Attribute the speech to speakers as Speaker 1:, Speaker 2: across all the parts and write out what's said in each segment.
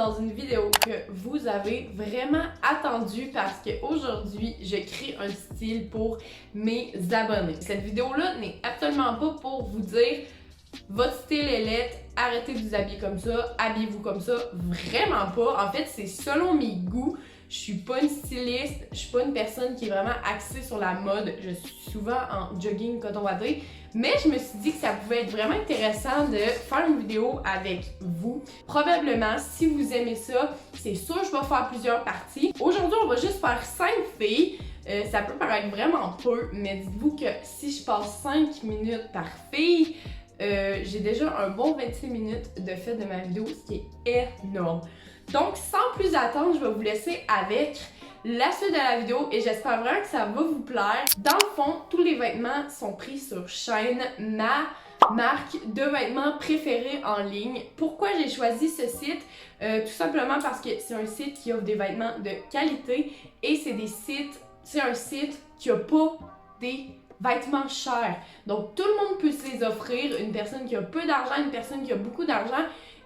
Speaker 1: dans une vidéo que vous avez vraiment attendue parce qu'aujourd'hui, je crée un style pour mes abonnés. Cette vidéo-là n'est absolument pas pour vous dire votre style est laid, arrêtez de vous habiller comme ça, habillez-vous comme ça. Vraiment pas. En fait, c'est selon mes goûts. Je suis pas une styliste, je suis pas une personne qui est vraiment axée sur la mode. Je suis souvent en jogging coton watté. Mais je me suis dit que ça pouvait être vraiment intéressant de faire une vidéo avec vous. Probablement, si vous aimez ça, c'est sûr que je vais faire plusieurs parties. Aujourd'hui, on va juste faire 5 filles. Ça peut paraître vraiment peu, mais dites-vous que si je passe 5 minutes par fille, j'ai déjà un bon 26 minutes de fait de ma vidéo, ce qui est énorme. Donc, sans plus attendre, je vais vous laisser avec la suite de la vidéo et j'espère vraiment que ça va vous plaire. Dans le fond, tous les vêtements sont pris sur Shein, ma marque de vêtements préférée en ligne. Pourquoi j'ai choisi ce site? Tout simplement parce que c'est un site qui offre des vêtements de qualité et c'est un site qui a pas des vêtements chers. Donc, tout le monde peut se les offrir. Une personne qui a peu d'argent, une personne qui a beaucoup d'argent.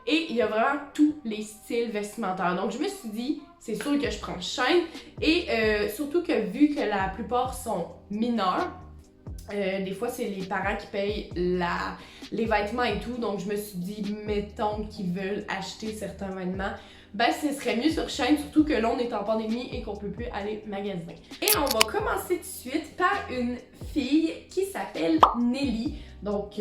Speaker 1: Et il y a vraiment tous les styles vestimentaires. Donc, je me suis dit, c'est sûr que je prends Shein. Et surtout que vu que la plupart sont mineurs, des fois, c'est les parents qui payent les vêtements et tout. Donc, je me suis dit, mettons qu'ils veulent acheter certains vêtements, ben, ce serait mieux sur Shein, surtout que là, on est en pandémie et qu'on peut plus aller magasiner. Et on va commencer tout de suite par une fille qui s'appelle Nelly. Donc,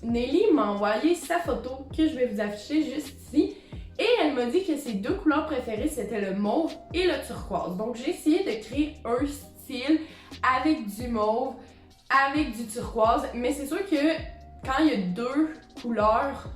Speaker 1: Nelly m'a envoyé sa photo que je vais vous afficher juste ici. Et elle m'a dit que ses deux couleurs préférées, c'était le mauve et le turquoise. Donc, j'ai essayé de créer un style avec du mauve, avec du turquoise. Mais c'est sûr que quand il y a deux couleurs,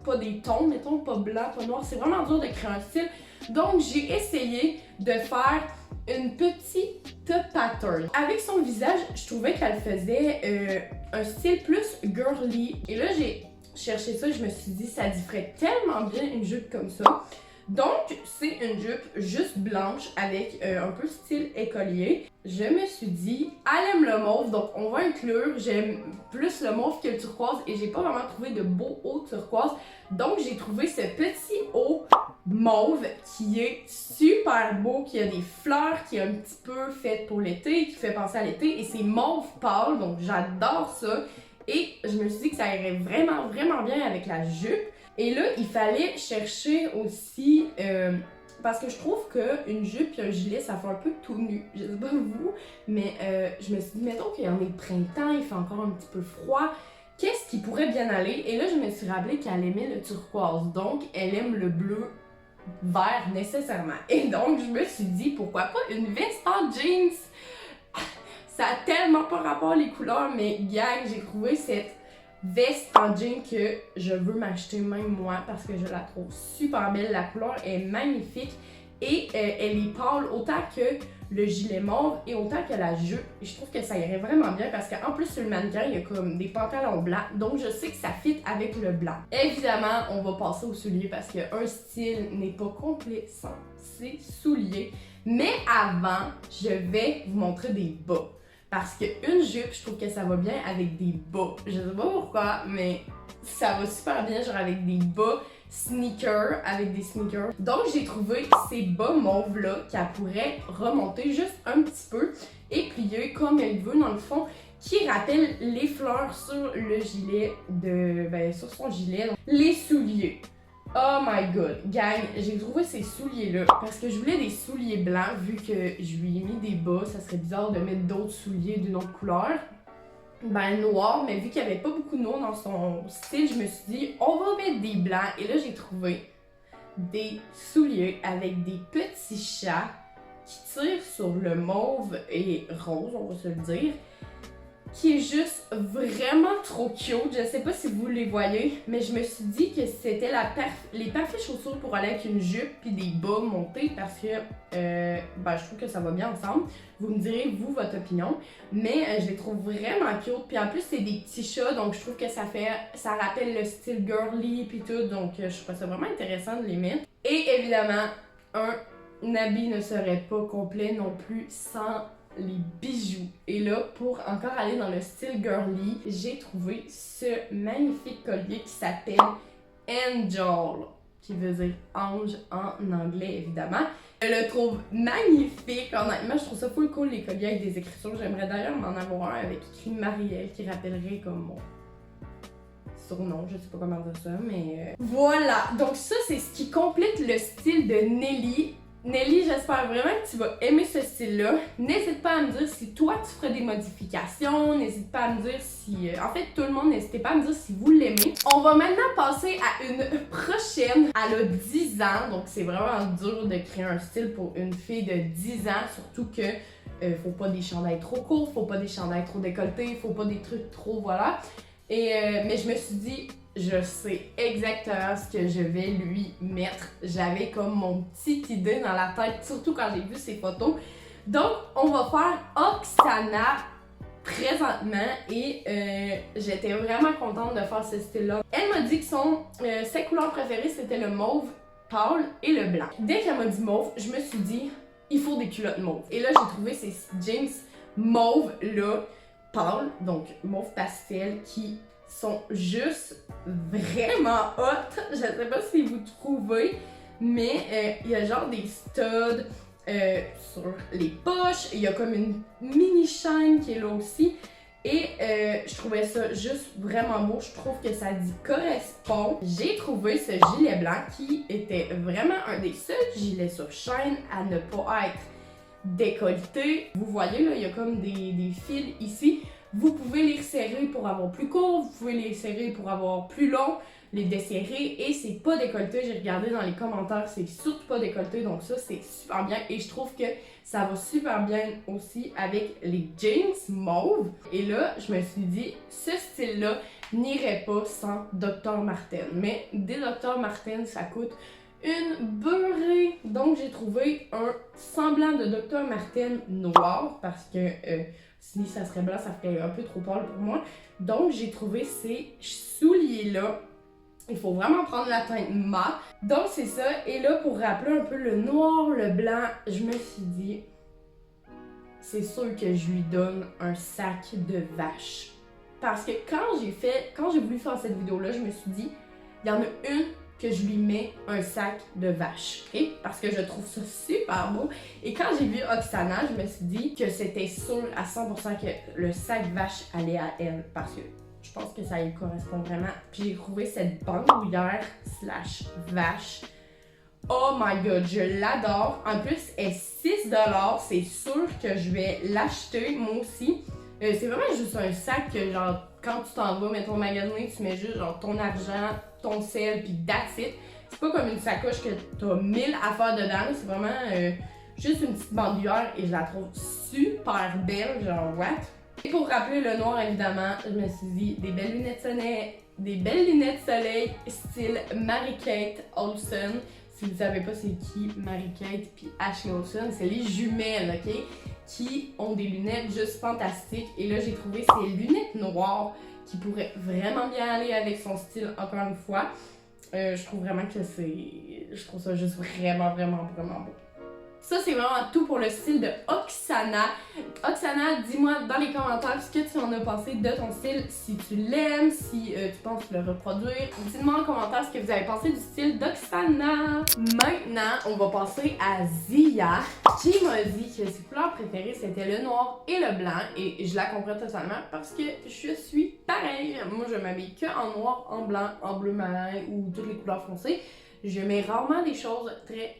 Speaker 1: pas des tons, mettons, pas blanc, pas noir, c'est vraiment dur de créer un style. Donc, j'ai essayé de faire une petite pattern. Avec son visage, je trouvais qu'elle faisait un style plus girly. Et là, j'ai cherché ça, je me suis dit, ça ferait tellement bien une jupe comme ça. Donc, c'est une jupe juste blanche avec un peu style écolier. Je me suis dit, elle aime le mauve, donc on va inclure. J'aime plus le mauve que le turquoise et j'ai pas vraiment trouvé de beau haut turquoise. Donc, j'ai trouvé ce petit haut mauve qui est super beau, qui a des fleurs, qui est un petit peu fait pour l'été, qui fait penser à l'été et c'est mauve pâle, donc j'adore ça. Et je me suis dit que ça irait vraiment, vraiment bien avec la jupe. Et là, il fallait chercher aussi, parce que je trouve qu'une jupe et un gilet, ça fait un peu tout nu. Je sais pas vous, mais je me suis dit, mettons qu'il y en est printemps, il fait encore un petit peu froid. Qu'est-ce qui pourrait bien aller? Et là, je me suis rappelé qu'elle aimait le turquoise, donc elle aime le bleu vert nécessairement. Et donc, je me suis dit, pourquoi pas une veste en jeans? Ça a tellement pas rapport les couleurs, mais gang, j'ai trouvé cette veste en jean que je veux m'acheter même moi parce que je la trouve super belle. La couleur est magnifique et elle est pâle autant que le gilet mauve et autant que la jupe. Et je trouve que ça irait vraiment bien parce qu'en plus sur le mannequin, il y a comme des pantalons blancs. Donc je sais que ça fit avec le blanc. Évidemment, on va passer aux souliers parce qu'un style n'est pas complet sans ses souliers. Mais avant, je vais vous montrer des bas. Parce qu'une jupe, je trouve que ça va bien avec des bas. Je sais pas pourquoi, mais ça va super bien, genre avec des bas sneakers, avec des sneakers. Donc, j'ai trouvé ces bas mauves-là qu'elle pourrait remonter juste un petit peu et plier comme elle veut dans le fond, qui rappelle les fleurs sur le gilet sur son gilet. Donc, les souliers. Oh my god, gang, j'ai trouvé ces souliers-là parce que je voulais des souliers blancs vu que je lui ai mis des bas, ça serait bizarre de mettre d'autres souliers d'une autre couleur. Ben noir, mais vu qu'il n'y avait pas beaucoup de noir dans son style, je me suis dit on va mettre des blancs et là j'ai trouvé des souliers avec des petits chats qui tirent sur le mauve et rose, on va se le dire, qui est juste vraiment trop cute. Je sais pas si vous les voyez, mais je me suis dit que c'était les parfaites chaussures pour aller avec une jupe puis des bas montés parce que je trouve que ça va bien ensemble. Vous me direz, vous, votre opinion. Mais je les trouve vraiment cute. Puis en plus, c'est des petits chats, donc je trouve que ça rappelle le style girly puis tout. Donc je trouve ça vraiment intéressant de les mettre. Et évidemment, un habit ne serait pas complet non plus sans les bijoux. Et là, pour encore aller dans le style girly, j'ai trouvé ce magnifique collier qui s'appelle Angel. qui veut dire ange en anglais évidemment. Je le trouve magnifique, honnêtement, je trouve ça full cool les colliers avec des écritures. J'aimerais d'ailleurs m'en avoir un avec écrit Marielle qui rappellerait comme mon surnom, je sais pas comment dire ça, mais voilà, donc ça c'est ce qui complète le style de Nelly. Nelly, j'espère vraiment que tu vas aimer ce style-là. N'hésite pas à me dire si toi tu ferais des modifications, n'hésite pas à me dire si... en fait, tout le monde, n'hésitez pas à me dire si vous l'aimez. On va maintenant passer à une prochaine. Elle a 10 ans, donc c'est vraiment dur de créer un style pour une fille de 10 ans, surtout que faut pas des chandails trop courts, faut pas des chandails trop décolletés, faut pas des trucs trop, voilà. Mais je me suis dit, je sais exactement ce que je vais lui mettre. J'avais comme mon petite idée dans la tête, surtout quand j'ai vu ses photos. Donc, on va faire Oksana présentement et j'étais vraiment contente de faire ce style-là. Elle m'a dit que ses couleurs préférées, c'était le mauve pâle et le blanc. Dès qu'elle m'a dit mauve, je me suis dit, il faut des culottes mauves. Et là, j'ai trouvé ces jeans mauve-là, pâle, donc mauve pastel, qui sont juste vraiment hot. Je sais pas si vous trouvez, mais il y a genre des studs sur les poches. Il y a comme une mini chaîne qui est là aussi. Et je trouvais ça juste vraiment beau. Je trouve que ça y correspond. J'ai trouvé ce gilet blanc qui était vraiment un des seuls gilets sur chaîne à ne pas être décolleté. Vous voyez là, il y a comme des fils ici. Vous pouvez les serrer pour avoir plus court, vous pouvez les serrer pour avoir plus long, les desserrer et c'est pas décolleté. J'ai regardé dans les commentaires, c'est surtout pas décolleté, donc ça c'est super bien et je trouve que ça va super bien aussi avec les jeans mauve. Et là, je me suis dit, ce style-là n'irait pas sans Dr. Martens. Mais des Dr. Martens, ça coûte une beurrée. Donc j'ai trouvé un semblant de Dr. Martens noir parce que si ça serait blanc, ça ferait un peu trop pâle pour moi. Donc j'ai trouvé ces souliers-là. Il faut vraiment prendre la teinte mat. Donc c'est ça. Et là, pour rappeler un peu le noir, le blanc, je me suis dit, c'est sûr que je lui donne un sac de vache. Parce que quand j'ai voulu faire cette vidéo-là, je me suis dit, il y en a une que je lui mets un sac de vache, ok? Parce que je trouve ça super beau. Et quand j'ai vu Oksana, je me suis dit que c'était sûr à 100% que le sac vache allait à elle. Parce que je pense que ça lui correspond vraiment. Puis j'ai trouvé cette bandoulière slash vache. Oh my god, je l'adore. En plus, elle est 6$. C'est sûr que je vais l'acheter, moi aussi. C'est vraiment juste un sac que, genre, quand tu t'en vas, mettons, magasiner, tu mets juste, genre, ton argent, ton sel, puis that's it. C'est pas comme une sacoche que t'as 1000 affaires dedans. C'est vraiment juste une petite bandoulière et je la trouve super belle, genre, what? Et pour rappeler le noir, évidemment, je me suis dit des belles lunettes soleil style Mary-Kate Olsen. Si vous savez pas c'est qui Mary-Kate puis Ashley Olsen, c'est les jumelles, ok? Qui ont des lunettes juste fantastiques. Et là, j'ai trouvé ces lunettes noires qui pourraient vraiment bien aller avec son style, encore une fois. Je trouve vraiment que je trouve ça juste vraiment beau. Ça, c'est vraiment tout pour le style de Oksana. Oksana, dis-moi dans les commentaires ce que tu en as pensé de ton style, si tu l'aimes, si tu penses le reproduire. Dites-moi en commentaire ce que vous avez pensé du style d'Oksana. Maintenant, on va passer à Zia, qui m'a dit que ses couleurs préférées, c'était le noir et le blanc. Et je la comprends totalement parce que je suis pareil. Moi, je m'habille que en noir, en blanc, en bleu marin ou toutes les couleurs foncées. Je mets rarement des choses très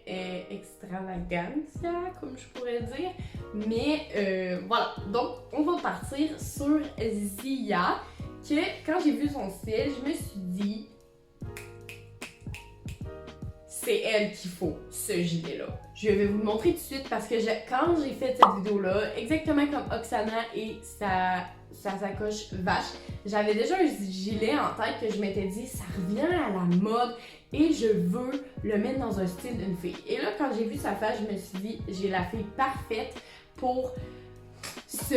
Speaker 1: extravagantes, comme je pourrais dire. Mais voilà, donc on va partir sur Zia, que quand j'ai vu son style, je me suis dit, c'est elle qu'il faut, ce gilet-là. Je vais vous le montrer tout de suite parce que quand j'ai fait cette vidéo-là, exactement comme Oksana et sa sacoche vache, j'avais déjà un gilet en tête que je m'étais dit, ça revient à la mode et je veux le mettre dans un style d'une fille. Et là, quand j'ai vu sa face, je me suis dit, j'ai la fille parfaite pour ce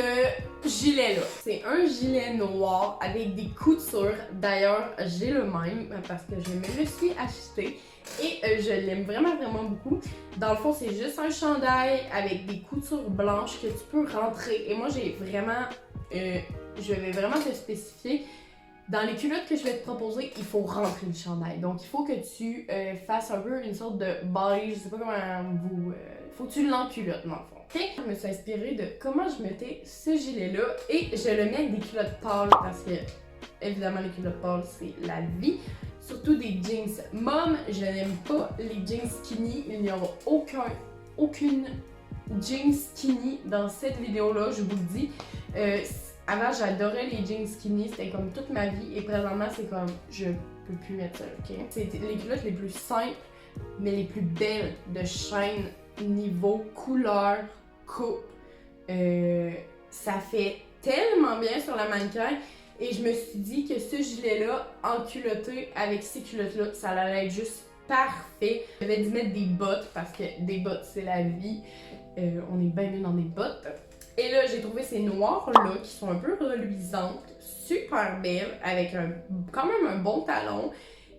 Speaker 1: gilet-là. C'est un gilet noir avec des coutures. D'ailleurs, j'ai le même parce que je me le suis acheté. Et je l'aime vraiment beaucoup. Dans le fond, c'est juste un chandail avec des coutures blanches que tu peux rentrer. Et moi, j'ai vraiment, je vais vraiment te spécifier. Dans les culottes que je vais te proposer, il faut rentrer le chandail. Donc, il faut que tu fasses un peu une sorte de body, je sais pas comment vous... faut que tu l'enculottes, dans le fond. Ok? Je me suis inspirée de comment je mettais ce gilet-là et je le mets avec des culottes pâles parce que, évidemment, les culottes pâles, c'est la vie. Surtout des jeans mom. Je n'aime pas les jeans skinny. Il n'y aura aucune jeans skinny dans cette vidéo-là, je vous le dis. Avant, j'adorais les jeans skinny, c'était comme toute ma vie. Et présentement, c'est comme, je peux plus mettre ça, ok? C'est les culottes les plus simples, mais les plus belles de chaîne, niveau, couleur, coupe. Ça fait tellement bien sur la mannequin. Et je me suis dit que ce gilet-là, enculotté avec ces culottes-là, ça allait être juste parfait. Je vais dû mettre des bottes, parce que des bottes, c'est la vie. On est bien mieux dans des bottes. Et là, j'ai trouvé ces noirs-là qui sont un peu reluisantes, super belles, avec quand même un bon talon.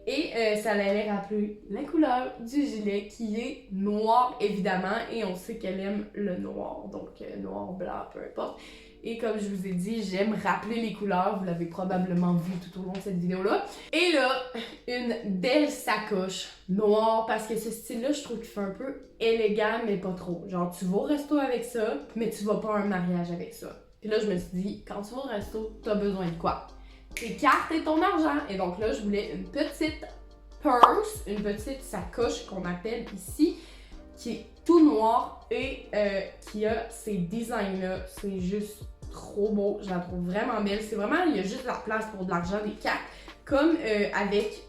Speaker 1: Et ça allait rappeler la couleur du gilet qui est noir, évidemment. Et on sait qu'elle aime le noir, donc noir, blanc, peu importe. Et comme je vous ai dit, j'aime rappeler les couleurs. Vous l'avez probablement vu tout au long de cette vidéo-là. Et là, une belle sacoche noire. Parce que ce style-là, je trouve qu'il fait un peu élégant, mais pas trop. Genre, tu vas au resto avec ça, mais tu vas pas à un mariage avec ça. Puis là, je me suis dit, quand tu vas au resto, t'as besoin de quoi? Tes cartes et ton argent. Et donc là, je voulais une petite purse, une petite sacoche qu'on appelle ici, qui est tout noir et qui a ces designs-là. C'est juste trop beau, je la trouve vraiment belle. C'est vraiment, il y a juste la place pour de l'argent, des cartes, comme avec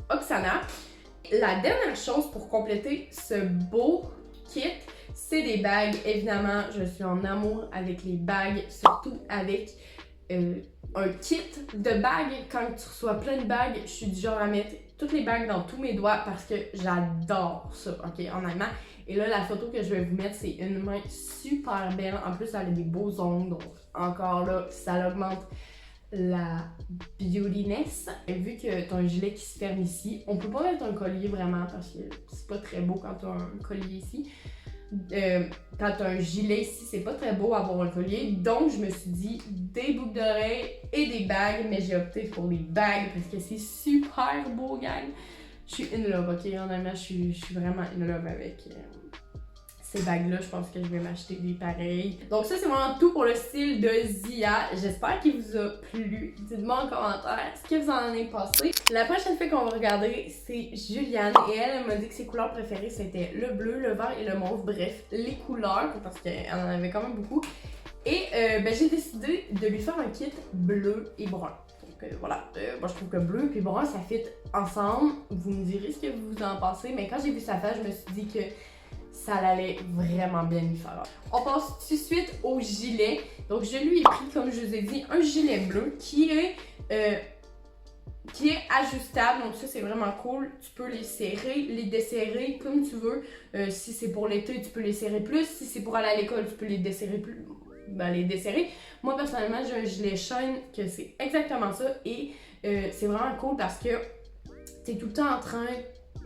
Speaker 1: Oksana. La dernière chose pour compléter ce beau kit, c'est des bagues. Évidemment, je suis en amour avec les bagues, surtout avec un kit de bagues. Quand tu reçois plein de bagues, je suis du genre à mettre toutes les bagues dans tous mes doigts parce que j'adore ça, ok, honnêtement. Et là, la photo que je vais vous mettre, c'est une main super belle. En plus, elle a des beaux ongles, donc encore là, ça augmente la beautiness. Et vu que tu as un gilet qui se ferme ici, on peut pas mettre un collier vraiment parce que c'est pas très beau quand tu as un collier ici. Quand tu as un gilet ici, c'est pas très beau avoir un collier. Donc, je me suis dit des boucles d'oreilles et des bagues, mais j'ai opté pour les bagues parce que c'est super beau, gang. Je suis in love, ok? Honnêtement, je suis vraiment in love avec ces bagues-là. Je pense que je vais m'acheter des pareils. Donc ça, c'est vraiment tout pour le style de Zia. J'espère qu'il vous a plu. Dites-moi en commentaire ce que vous en avez pensé. La prochaine fois qu'on va regarder, c'est Juliane. Et elle m'a dit que ses couleurs préférées, c'était le bleu, le vert et le mauve. Bref, les couleurs, parce qu'elle en avait quand même beaucoup. Et j'ai décidé de lui faire un kit bleu et brun. Voilà, moi je trouve que bleu et brun ça fit ensemble. Vous me direz ce que vous en pensez, mais quand j'ai vu sa face, je me suis dit que ça allait vraiment bien lui faire. On passe tout de suite au gilet. Donc je lui ai pris, comme je vous ai dit, un gilet bleu qui est ajustable. Donc ça c'est vraiment cool. Tu peux les serrer, les desserrer comme tu veux. Si c'est pour l'été, tu peux les serrer plus. Si c'est pour aller à l'école, tu peux les desserrer plus. Les desserrer. Moi personnellement j'ai un gilet chaîne que c'est exactement ça et c'est vraiment cool parce que t'es tout le temps en train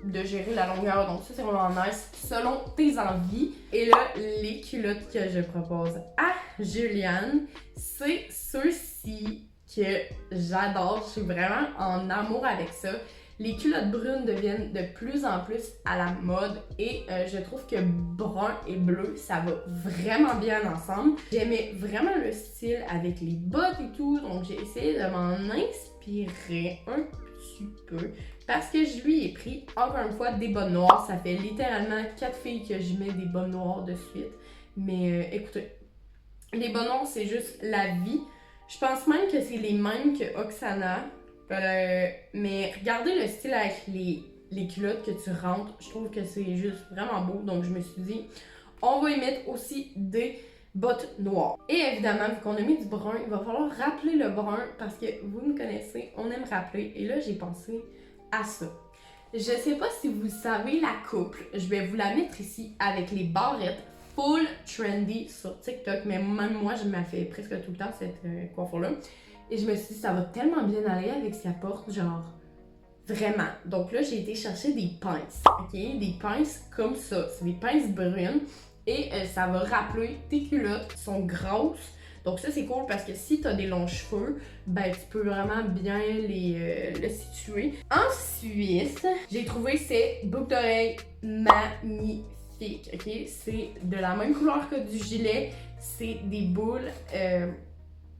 Speaker 1: de gérer la longueur, donc ça c'est vraiment nice selon tes envies. Et là, les culottes que je propose à Juliane, c'est ceux-ci que j'adore. Je suis vraiment en amour avec ça. Les culottes brunes deviennent de plus en plus à la mode et je trouve que brun et bleu, ça va vraiment bien ensemble. J'aimais vraiment le style avec les bottes et tout, donc j'ai essayé de m'en inspirer un petit peu parce que je lui ai pris, encore une fois, des bottes noires. Ça fait littéralement 4 filles que je mets des bottes noires de suite. Mais écoutez, les bottes noires, c'est juste la vie. Je pense même que c'est les mêmes que Oksana. Mais regardez le style avec les culottes que tu rentres, je trouve que c'est juste vraiment beau. Donc je me suis dit, on va y mettre aussi des bottes noires. Et évidemment, vu qu'on a mis du brun, il va falloir rappeler le brun parce que vous me connaissez, on aime rappeler. Et là, j'ai pensé à ça. Je sais pas si vous savez la coupe, je vais vous la mettre ici avec les barrettes full trendy sur TikTok. Mais même moi, je m'en fais presque tout le temps cette coiffure-là. Et je me suis dit, ça va tellement bien aller avec sa porte, genre, vraiment. Donc là, j'ai été chercher des pinces, ok? Des pinces comme ça. C'est des pinces brunes. Et ça va rappeler tes culottes sont grosses. Donc ça, c'est cool parce que si tu as des longs cheveux, ben tu peux vraiment bien le situer. Ensuite, j'ai trouvé ces boucles d'oreilles magnifiques, ok? C'est de la même couleur que du gilet. C'est des boules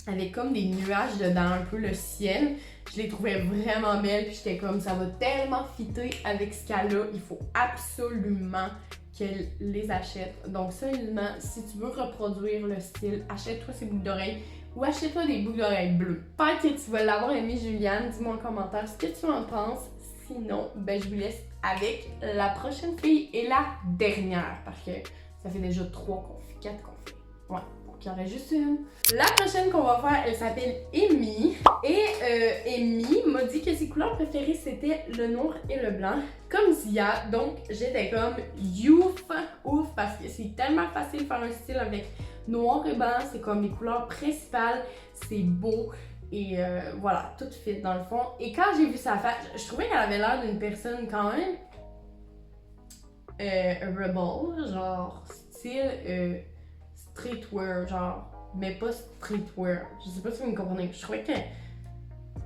Speaker 1: avec comme des nuages dedans, un peu le ciel. Je les trouvais vraiment belles, puis j'étais comme, ça va tellement fitter avec ce cas-là, il faut absolument qu'elle les achète. Donc sérieusement, si tu veux reproduire le style, achète-toi ces boucles d'oreilles ou achète-toi des boucles d'oreilles bleues. Peut-être que tu vas l'avoir aimé, Juliane, dis-moi en commentaire ce que tu en penses. Sinon, ben je vous laisse avec la prochaine fille et la dernière, parce que ça fait déjà 4 qu'on fait. Ouais. Il y en aurait juste une. La prochaine qu'on va faire, elle s'appelle Amy. Et Amy m'a dit que ses couleurs préférées c'était le noir et le blanc, comme Zia. Donc j'étais comme ouf, parce que c'est tellement facile de faire un style avec noir et blanc. C'est comme les couleurs principales, c'est beau. Et voilà, tout fit dans le fond. Et quand j'ai vu sa face, je trouvais qu'elle avait l'air d'une personne quand même rebel, genre style streetwear, genre, mais pas streetwear. Je sais pas si vous me comprenez. Je trouvais que,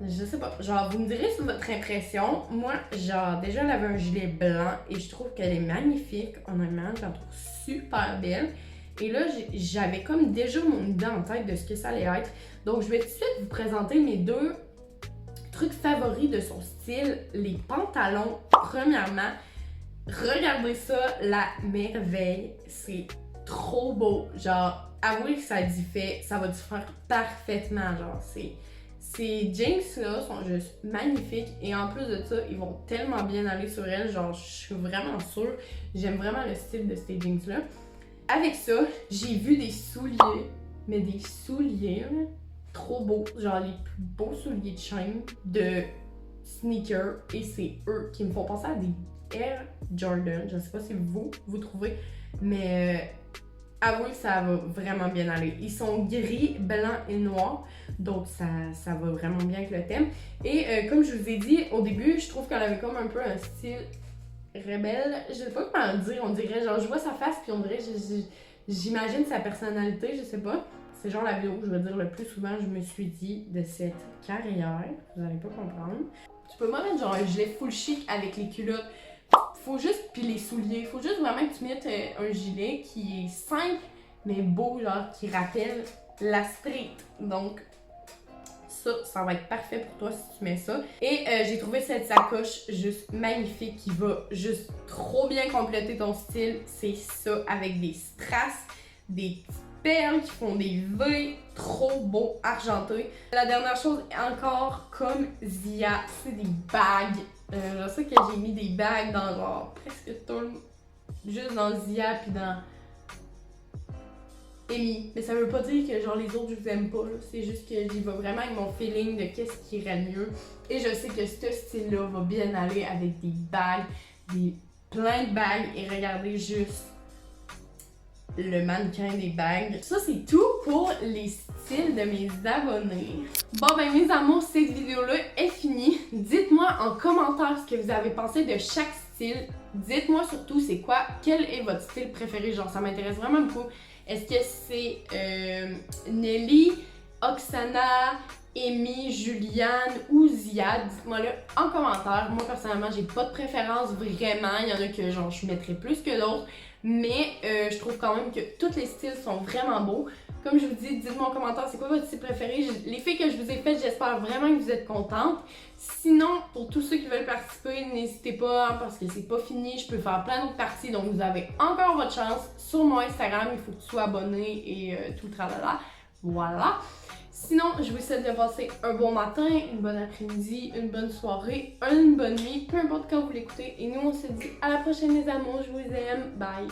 Speaker 1: je sais pas, genre, vous me direz sur votre impression. Moi, genre, déjà, elle avait un gilet blanc et je trouve qu'elle est magnifique. Honnêtement, je la trouve super belle. Et là, j'avais comme déjà mon idée en tête de ce que ça allait être. Donc, je vais tout de suite vous présenter mes 2 trucs favoris de son style. Les pantalons, premièrement. Regardez ça, la merveille. C'est trop beau, genre, avouez que ça dit fait, ça va du faire parfaitement, genre, ces jeans là sont juste magnifiques et en plus de ça, ils vont tellement bien aller sur elle, genre, je suis vraiment sûre, j'aime vraiment le style de ces jeans là. Avec ça, j'ai vu des souliers, mais des souliers là, trop beaux, genre les plus beaux souliers de chaîne de sneakers et c'est eux qui me font penser à des Air Jordan, je sais pas si vous trouvez, mais avouez que ça va vraiment bien aller. Ils sont gris, blanc et noir, donc ça va vraiment bien avec le thème. Et comme je vous ai dit au début, je trouve qu'elle avait comme un peu un style rebelle. Je sais pas comment le dire, on dirait, genre je vois sa face puis on dirait, j'imagine sa personnalité, je sais pas. C'est genre la vidéo que je veux dire le plus souvent, je me suis dit de cette carrière, vous allez pas comprendre. Tu peux pas mettre genre un gilet full chic avec les culottes. Faut juste, puis les souliers, faut juste vraiment que tu mettes un gilet qui est simple, mais beau, genre, qui rappelle la street. Donc, ça va être parfait pour toi si tu mets ça. Et j'ai trouvé cette sacoche juste magnifique qui va juste trop bien compléter ton style. C'est ça, avec des strass, des petites perles qui font des V, trop beau, argenté. La dernière chose, encore comme Zia, c'est des bagues. Je sais que j'ai mis des bagues dans genre presque tout, juste dans Zia puis dans Amy. Mais ça veut pas dire que genre les autres je vous aime pas, c'est juste que j'y vais vraiment avec mon feeling de qu'est-ce qui irait mieux. Et je sais que ce style-là va bien aller avec des bagues, plein de bagues. Et regardez juste le mannequin des bagues. Ça, c'est tout pour les styles de mes abonnés. Bon ben mes amours, cette vidéo-là est finie. Dites-moi en commentaire ce que vous avez pensé de chaque style. Dites-moi surtout c'est quoi, quel est votre style préféré, genre ça m'intéresse vraiment beaucoup. Est-ce que c'est Nelly, Oksana, Amy, Juliane ou Zia? Dites-moi là en commentaire. Moi personnellement, j'ai pas de préférence vraiment. Il y en a que genre je mettrais plus que d'autres. Mais je trouve quand même que tous les styles sont vraiment beaux. Comme je vous dis, dites-moi en commentaire c'est quoi votre style préféré. Les filles que je vous ai faites, j'espère vraiment que vous êtes contentes. Sinon, pour tous ceux qui veulent participer, n'hésitez pas, hein, parce que c'est pas fini. Je peux faire plein d'autres parties, donc vous avez encore votre chance. Sur mon Instagram, il faut que tu sois abonné et tout le tralala. Voilà. Sinon, je vous souhaite de passer un bon matin, une bonne après-midi, une bonne soirée, une bonne nuit, peu importe quand vous l'écoutez. Et nous, on se dit à la prochaine les amours, je vous aime, bye!